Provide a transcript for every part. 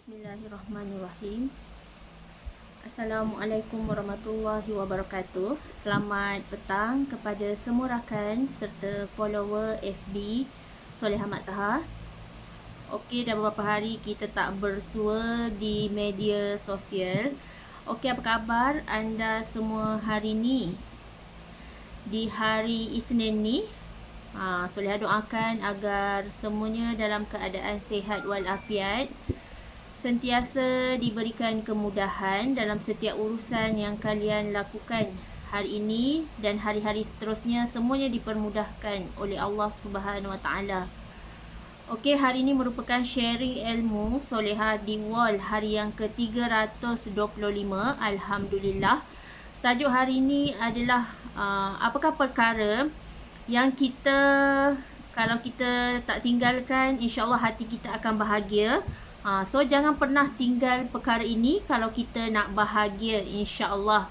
Bismillahirrahmanirrahim. Assalamualaikum warahmatullahi wabarakatuh. Selamat petang kepada semua rakan serta follower FB Soleh Ahmad Taha. Okey, dah beberapa hari kita tak bersua di media sosial. Okey, apa khabar anda semua hari ni? Di hari Isnin ni, Soleh doakan agar semuanya dalam keadaan sihat walafiat, sentiasa diberikan kemudahan dalam setiap urusan yang kalian lakukan hari ini dan hari-hari seterusnya, semuanya dipermudahkan oleh Allah Subhanahu Wa Taala. Okey, hari ini merupakan sharing ilmu Soleha di wall hari yang ke-325. Alhamdulillah. Tajuk hari ini adalah apakah perkara yang kalau kita tak tinggalkan, insya-Allah hati kita akan bahagia. So jangan pernah tinggal perkara ini kalau kita nak bahagia, insya-Allah.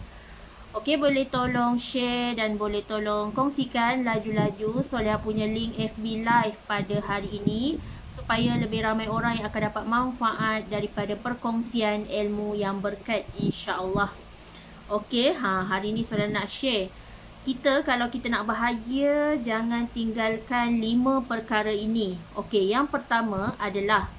Okey, boleh tolong share dan boleh tolong kongsikan laju-laju Soleha punya link FB live pada hari ini supaya lebih ramai orang yang akan dapat manfaat daripada perkongsian ilmu yang berkat, insya-Allah. Okey, hari ini Soleha nak share. Kalau kita nak bahagia, jangan tinggalkan 5 perkara ini. Okey, yang pertama adalah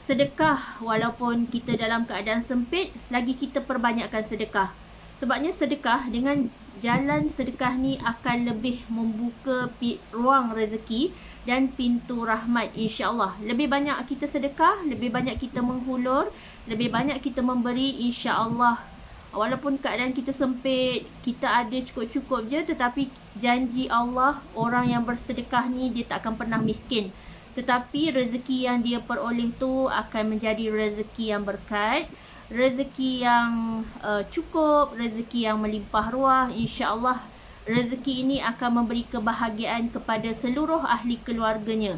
sedekah. Walaupun kita dalam keadaan sempit, lagi kita perbanyakkan sedekah. Sebabnya sedekah, dengan jalan sedekah ni akan lebih membuka ruang rezeki dan pintu rahmat, insya-Allah. Lebih banyak kita sedekah, lebih banyak kita menghulur, lebih banyak kita memberi, insya-Allah. Walaupun keadaan kita sempit, kita ada cukup-cukup je, tetapi janji Allah, orang yang bersedekah ni dia tak akan pernah miskin. Tetapi rezeki yang dia peroleh tu akan menjadi rezeki yang berkat, rezeki yang cukup, rezeki yang melimpah ruah, insya-Allah. Rezeki ini akan memberi kebahagiaan kepada seluruh ahli keluarganya.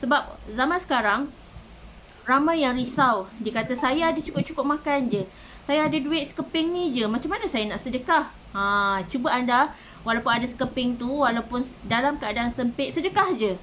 Sebab zaman sekarang ramai yang risau. Dia kata, saya ada cukup-cukup makan je, saya ada duit sekeping ni je, macam mana saya nak sedekah? Cuba anda, walaupun ada sekeping tu, walaupun dalam keadaan sempit, sedekah je.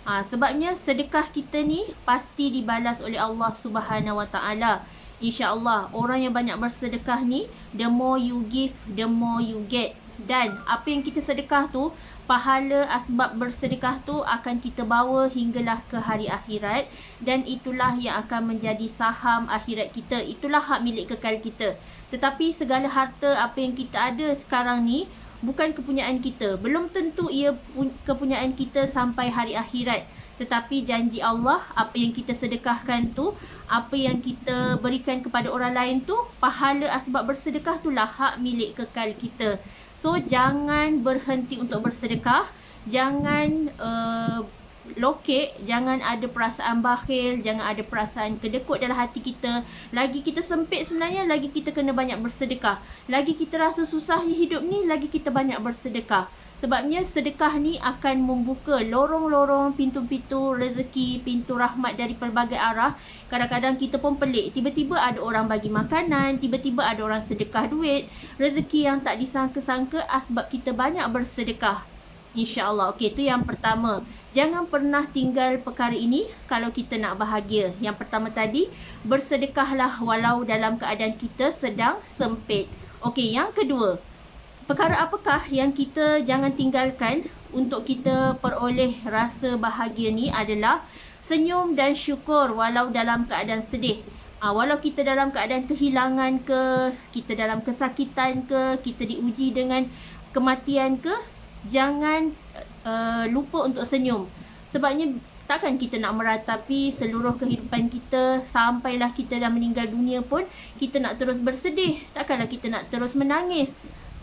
Sebabnya sedekah kita ni pasti dibalas oleh Allah Subhanahu Wa Taala, insya-Allah. Orang yang banyak bersedekah ni, the more you give, the more you get. Dan apa yang kita sedekah tu, pahala asbab bersedekah tu akan kita bawa hinggalah ke hari akhirat, dan itulah yang akan menjadi saham akhirat kita. Itulah hak milik kekal kita. Tetapi segala harta apa yang kita ada sekarang ni bukan kepunyaan kita. Belum tentu ia kepunyaan kita sampai hari akhirat. Tetapi janji Allah, apa yang kita sedekahkan tu, apa yang kita berikan kepada orang lain tu, pahala asbab bersedekah tu lah hak milik kekal kita. So jangan berhenti untuk bersedekah. Jangan lokek, jangan ada perasaan bakhil, jangan ada perasaan kedekut dalam hati kita. Lagi kita sempit sebenarnya, lagi kita kena banyak bersedekah. Lagi kita rasa susah hidup ni, lagi kita banyak bersedekah. Sebabnya sedekah ni akan membuka lorong-lorong, pintu-pintu rezeki, pintu rahmat dari pelbagai arah. Kadang-kadang kita pun pelik, tiba-tiba ada orang bagi makanan, tiba-tiba ada orang sedekah duit. Rezeki yang tak disangka-sangka asbab kita banyak bersedekah, insya-Allah. Okey, itu yang pertama. Jangan pernah tinggal perkara ini kalau kita nak bahagia. Yang pertama tadi, bersedekahlah walau dalam keadaan kita sedang sempit. Okey, yang kedua, perkara apakah yang kita jangan tinggalkan untuk kita peroleh rasa bahagia ni adalah senyum dan syukur walau dalam keadaan sedih. Walau kita dalam keadaan kehilangan ke, kita dalam kesakitan ke, kita diuji dengan kematian ke, jangan lupa untuk senyum. Sebabnya takkan kita nak meratapi seluruh kehidupan kita, sampailah kita dah meninggal dunia pun kita nak terus bersedih. Takkanlah kita nak terus menangis.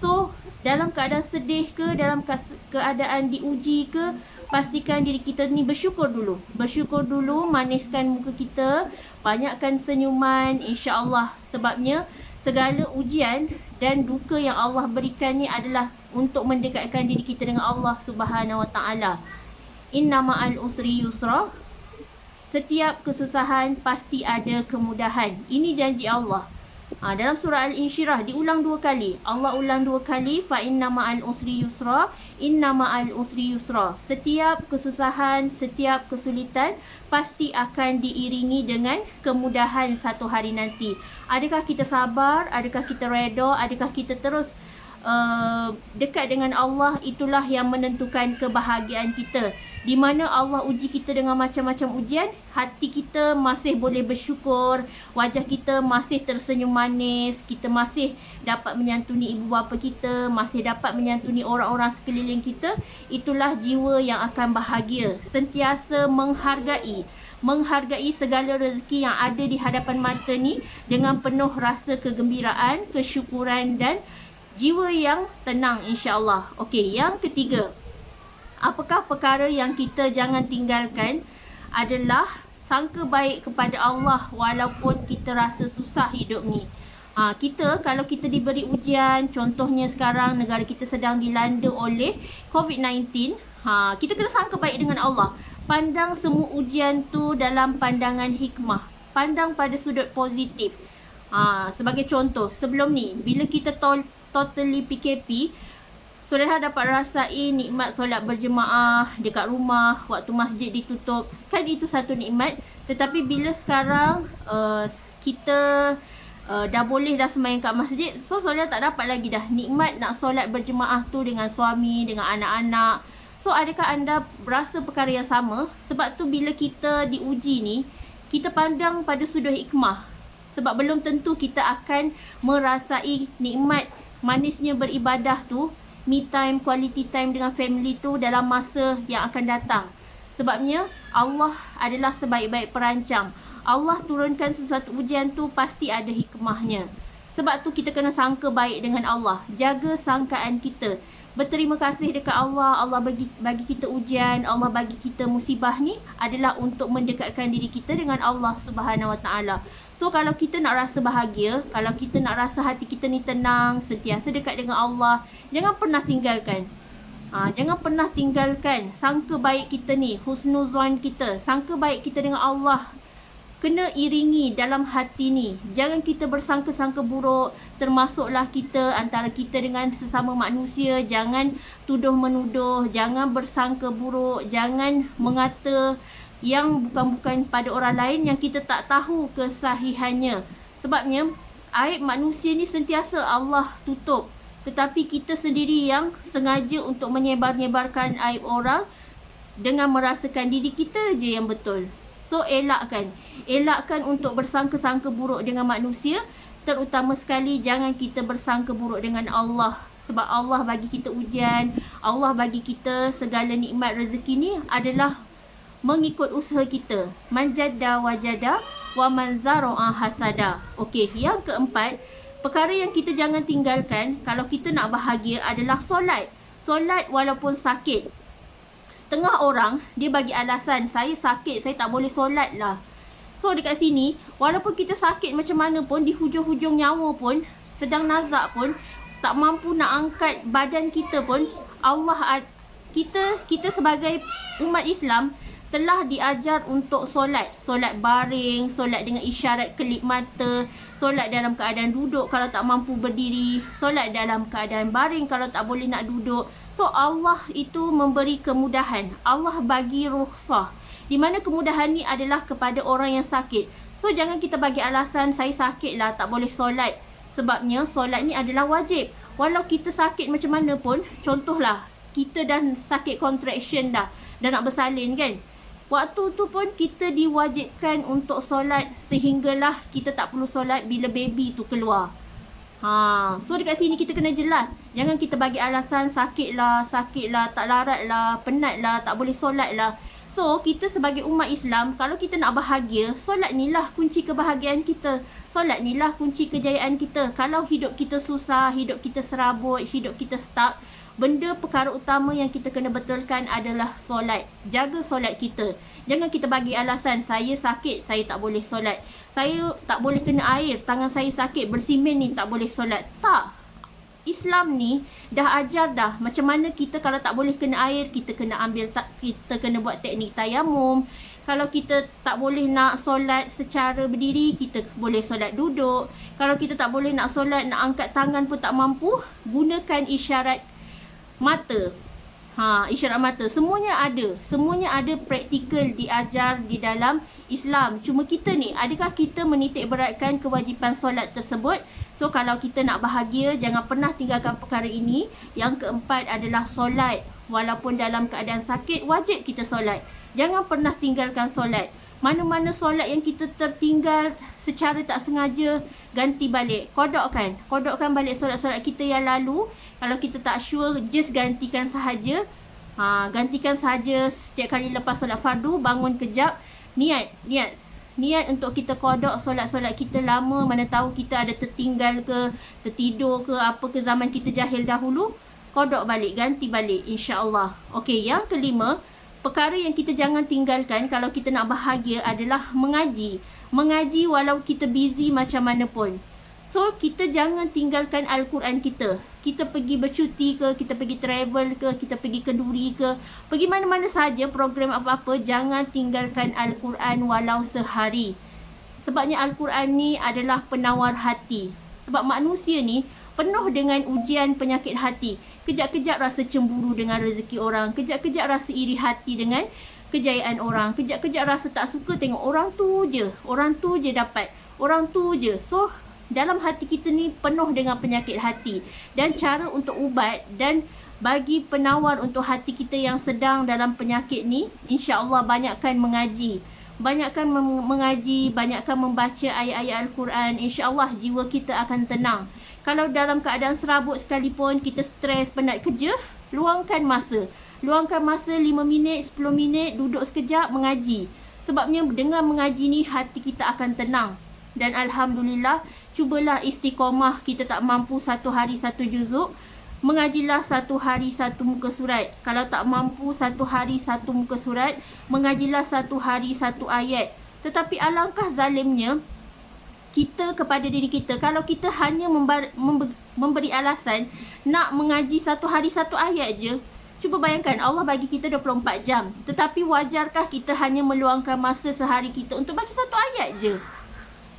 So, dalam keadaan sedih ke, dalam keadaan diuji ke, pastikan diri kita ni bersyukur dulu. Bersyukur dulu, maniskan muka kita, banyakkan senyuman, insya-Allah. Sebabnya segala ujian dan duka yang Allah berikan ni adalah untuk mendekatkan diri kita dengan Allah Subhanahu Wa Taala. Inna ma'al usri yusra. Setiap kesusahan pasti ada kemudahan. Ini janji Allah. Dalam surah Al-Insyirah diulang 2 kali. Allah ulang 2 kali, fa inna ma'al usri yusra, inna ma'al usri yusra. Setiap kesusahan, setiap kesulitan pasti akan diiringi dengan kemudahan satu hari nanti. Adakah kita sabar? Adakah kita reda? Adakah kita terus dekat dengan Allah? Itulah yang menentukan kebahagiaan kita. Di mana Allah uji kita dengan macam-macam ujian, hati kita masih boleh bersyukur, wajah kita masih tersenyum manis, kita masih dapat menyantuni ibu bapa kita, masih dapat menyantuni orang-orang sekeliling kita, itulah jiwa yang akan bahagia. Sentiasa menghargai segala rezeki yang ada di hadapan mata ni dengan penuh rasa kegembiraan, kesyukuran dan jiwa yang tenang, insya-Allah. Okey, yang ketiga, apakah perkara yang kita jangan tinggalkan adalah sangka baik kepada Allah walaupun kita rasa susah hidup ni. Kita kalau kita diberi ujian, contohnya sekarang negara kita sedang dilanda oleh COVID-19, kita kena sangka baik dengan Allah. Pandang semua ujian tu dalam pandangan hikmah. Pandang pada sudut positif. Sebagai contoh, sebelum ni bila kita totally PKP, saudara dapat rasai nikmat solat berjemaah dekat rumah waktu masjid ditutup. Kan itu satu nikmat. Tetapi bila sekarang kita dah boleh dah sembahyang kat masjid, so saudara tak dapat lagi dah nikmat nak solat berjemaah tu dengan suami, dengan anak-anak. So adakah anda berasa perkara yang sama? Sebab tu bila kita diuji ni, kita pandang pada sudut hikmah. Sebab belum tentu kita akan merasai nikmat manisnya beribadah tu, me time, quality time dengan family tu dalam masa yang akan datang. Sebabnya Allah adalah sebaik-baik perancang. Allah turunkan sesuatu ujian tu pasti ada hikmahnya. Sebab tu kita kena sangka baik dengan Allah. Jaga sangkaan kita. Berterima kasih dekat Allah. Allah bagi kita ujian, Allah bagi kita musibah ni adalah untuk mendekatkan diri kita dengan Allah Subhanahu Wa Taala. So kalau kita nak rasa bahagia, kalau kita nak rasa hati kita ni tenang, sentiasa dekat dengan Allah, jangan pernah tinggalkan. Jangan pernah tinggalkan sangka baik kita ni, husnuzan kita, sangka baik kita dengan Allah kena iringi dalam hati ni. Jangan kita bersangka-sangka buruk, termasuklah kita antara kita dengan sesama manusia. Jangan tuduh-menuduh, jangan bersangka buruk, jangan mengata yang bukan-bukan pada orang lain yang kita tak tahu kesahihannya. Sebabnya aib manusia ni sentiasa Allah tutup, tetapi kita sendiri yang sengaja untuk menyebar-nyebarkan aib orang dengan merasakan diri kita je yang betul. So elakkan untuk bersangka-sangka buruk dengan manusia. Terutama sekali jangan kita bersangka buruk dengan Allah. Sebab Allah bagi kita ujian, Allah bagi kita segala nikmat rezeki ni adalah mengikut usaha kita. Man jadda wajada wa man zara'a hasada. Okey, yang keempat, perkara yang kita jangan tinggalkan kalau kita nak bahagia adalah solat. Solat walaupun sakit. Setengah orang dia bagi alasan, saya sakit, saya tak boleh solat lah. So dekat sini, walaupun kita sakit macam mana pun, di hujung-hujung nyawa pun, sedang nazak pun, tak mampu nak angkat badan kita pun, kita sebagai umat Islam telah diajar untuk solat. Solat baring, solat dengan isyarat kelip mata, solat dalam keadaan duduk kalau tak mampu berdiri, solat dalam keadaan baring kalau tak boleh nak duduk. So Allah itu memberi kemudahan. Allah bagi rukhsah. Di mana kemudahan ni adalah kepada orang yang sakit. So jangan kita bagi alasan, saya sakit lah tak boleh solat. Sebabnya solat ni adalah wajib. Walau kita sakit macam mana pun, contohlah kita dah sakit contraction dah nak bersalin kan. Waktu tu pun kita diwajibkan untuk solat, sehinggalah kita tak perlu solat bila baby tu keluar. So dekat sini kita kena jelas. Jangan kita bagi alasan sakit lah, tak larat lah, penat lah, tak boleh solat lah. So kita sebagai umat Islam, kalau kita nak bahagia, solat ni lah kunci kebahagiaan kita. Solat ni lah kunci kejayaan kita. Kalau hidup kita susah, hidup kita serabut, hidup kita stuck, benda perkara utama yang kita kena betulkan adalah solat. Jaga solat kita. Jangan kita bagi alasan, saya sakit, saya tak boleh solat. Saya tak boleh kena air, tangan saya sakit, bersimen ni tak boleh solat. Tak. Islam ni dah ajar dah macam mana kita kalau tak boleh kena air, kita kena kita kena buat teknik tayamum. Kalau kita tak boleh nak solat secara berdiri, kita boleh solat duduk. Kalau kita tak boleh nak solat, nak angkat tangan pun tak mampu, gunakan isyarat mata. Isyarat mata. Semuanya ada praktikal diajar di dalam Islam. Cuma kita ni, adakah kita menitik beratkan kewajipan solat tersebut? So, kalau kita nak bahagia, jangan pernah tinggalkan perkara ini. Yang keempat adalah solat. Walaupun dalam keadaan sakit, wajib kita solat. Jangan pernah tinggalkan solat. Mana-mana solat yang kita tertinggal secara tak sengaja, ganti balik. Kodokkan balik solat-solat kita yang lalu. Kalau kita tak sure, just gantikan sahaja. Gantikan sahaja setiap kali lepas solat fardu, bangun kejap. Niat untuk kita kodok solat-solat kita lama. Mana tahu kita ada tertinggal ke, tertidur ke, apa ke zaman kita jahil dahulu. Kodok balik, ganti balik, insya-Allah. Okey, yang kelima, perkara yang kita jangan tinggalkan kalau kita nak bahagia adalah mengaji. Mengaji walau kita busy macam mana pun. So, kita jangan tinggalkan Al-Quran kita. Kita pergi bercuti ke, kita pergi travel ke, kita pergi kenduri ke, pergi mana-mana saja, program apa-apa, jangan tinggalkan Al-Quran walau sehari. Sebabnya Al-Quran ni adalah penawar hati. Sebab manusia ni penuh dengan ujian penyakit hati. Kejap-kejap rasa cemburu dengan rezeki orang. Kejap-kejap rasa iri hati dengan kejayaan orang. Kejap-kejap rasa tak suka tengok orang tu je. Orang tu je dapat. Orang tu je. So, dalam hati kita ni penuh dengan penyakit hati. Dan cara untuk ubat dan bagi penawar untuk hati kita yang sedang dalam penyakit ni, insya-Allah banyakkan mengaji. Banyakkan mengaji, banyakkan membaca ayat-ayat Al-Quran. InsyaAllah jiwa kita akan tenang. Kalau dalam keadaan serabut sekalipun, kita stres, penat kerja, luangkan masa. Luangkan masa 5 minit, 10 minit, duduk sekejap, mengaji. Sebabnya dengan mengaji ni, hati kita akan tenang. Dan Alhamdulillah, cubalah istiqomah. Kita tak mampu satu hari satu juzuk, mengajilah satu hari satu muka surat. Kalau tak mampu satu hari satu muka surat, mengajilah satu hari satu ayat. Tetapi alangkah zalimnya kita kepada diri kita. Kalau kita hanya memberi alasan nak mengaji satu hari satu ayat je, cuba bayangkan Allah bagi kita 24 jam. Tetapi wajarkah kita hanya meluangkan masa sehari kita untuk baca satu ayat je?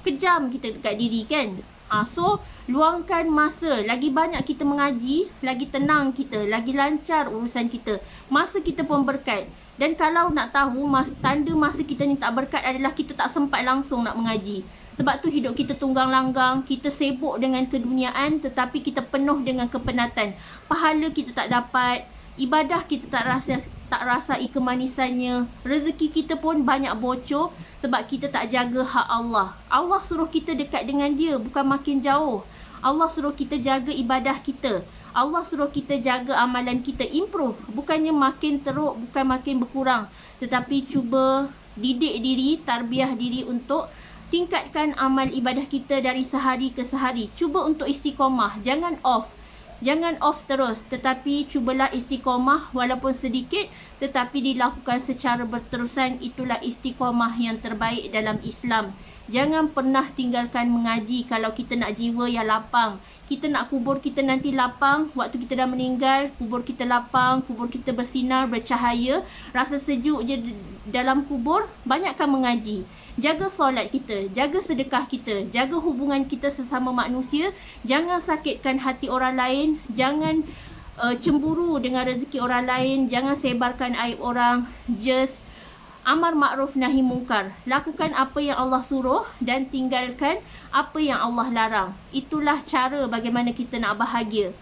Kejam kita dekat diri kan? So, luangkan masa. Lagi banyak kita mengaji, lagi tenang kita, lagi lancar urusan kita. Masa kita pun berkat. Dan kalau nak tahu, tanda masa kita ni tak berkat adalah kita tak sempat langsung nak mengaji. Sebab tu hidup kita tunggang langgang, kita sibuk dengan keduniaan, tetapi kita penuh dengan kepenatan. Pahala kita tak dapat, ibadah kita tak rasai kemanisannya. Rezeki kita pun banyak bocor sebab kita tak jaga hak Allah. Allah suruh kita dekat dengan dia, bukan makin jauh. Allah suruh kita jaga ibadah kita. Allah suruh kita jaga amalan kita, improve. Bukannya makin teruk, bukan makin berkurang. Tetapi cuba didik diri, tarbiyah diri untuk tingkatkan amal ibadah kita dari sehari ke sehari. Cuba untuk istiqomah, jangan off. Jangan off terus, tetapi cubalah istiqomah walaupun sedikit, tetapi dilakukan secara berterusan. Itulah istiqomah yang terbaik dalam Islam. Jangan pernah tinggalkan mengaji kalau kita nak jiwa yang lapang. Kita nak kubur kita nanti lapang, waktu kita dah meninggal, kubur kita lapang, kubur kita bersinar, bercahaya, rasa sejuk je dalam kubur. Banyakkan mengaji. Jaga solat kita, jaga sedekah kita, jaga hubungan kita sesama manusia. Jangan sakitkan hati orang lain, jangan cemburu dengan rezeki orang lain, jangan sebarkan aib orang. Just amar makruf nahi mungkar. Lakukan apa yang Allah suruh dan tinggalkan apa yang Allah larang. Itulah cara bagaimana kita nak bahagia.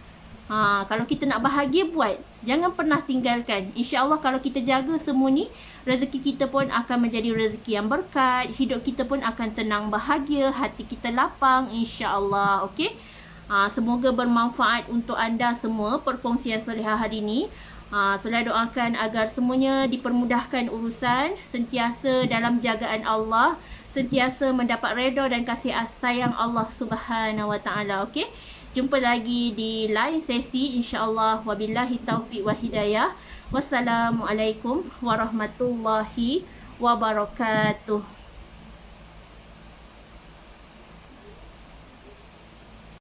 Kalau kita nak bahagia, buat. Jangan pernah tinggalkan. InsyaAllah kalau kita jaga semua ni, rezeki kita pun akan menjadi rezeki yang berkat. Hidup kita pun akan tenang, bahagia. Hati kita lapang, insyaAllah. Okey? Semoga bermanfaat untuk anda semua perkongsian Solehah hari ini. Solehah doakan agar semuanya dipermudahkan urusan, sentiasa dalam jagaan Allah, sentiasa mendapat redha dan kasih sayang Allah Subhanahu Wa Taala. Okey? Jumpa lagi di lain sesi insya-Allah. Wabillahi taufiq wa hidayah. Wassalamualaikum warahmatullahi wabarakatuh.